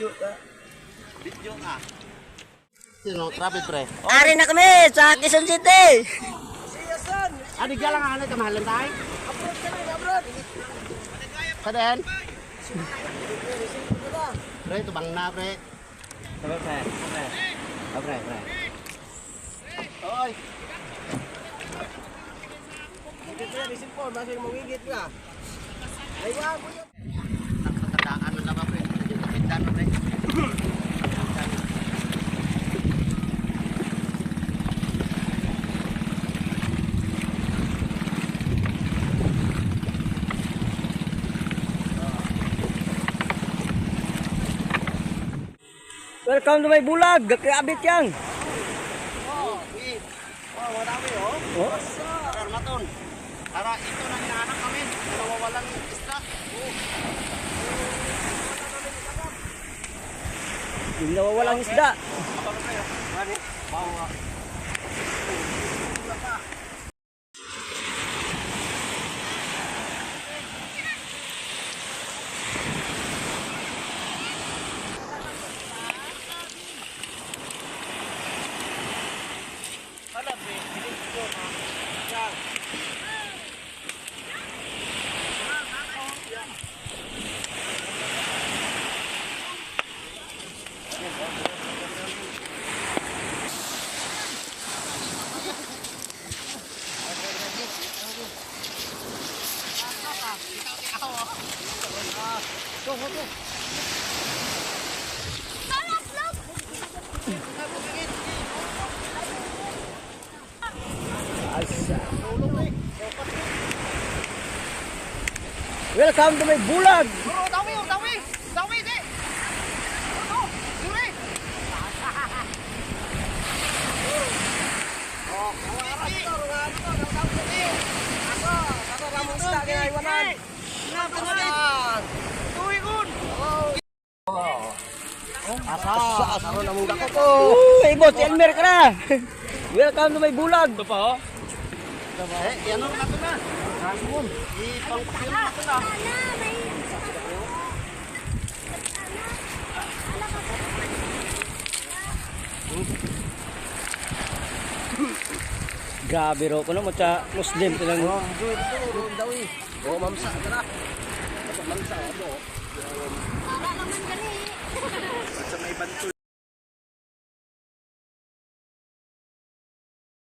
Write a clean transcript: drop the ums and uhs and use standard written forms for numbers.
Video nga. Sino? Traffic pre. Ari na kami sa Quezon City. Adi galang ano kamahalan tayo? Abroad kami, abroad. Kaden? Pre, tubang na pre. Pre, pre. Pre, pre. Oy. Higit na, isip po, masih mawigit ka. Ay, wag mo yun. Nakatandaan na ba pre? Kapitdan na pre. Welcome to my bulag, kakabit yang. Oh, marami oh. Oh? Maton. Para ito na hinahanap kami. Nawawalan isda. Yung nawawalang isda. Bawa. Welcome to my bulag. Dawi di. Dure. Asa na mong dako ko. Hey, boss, Elmer ka na. Welcome to my bulag. Ito pa oh. Yan na nato na. Ipang-pil na ito na. Grabe ro ko no mo sa Muslim tilang. Oh, mamsa tara. Mamsa ano? Para naman gali. Sa may bantul.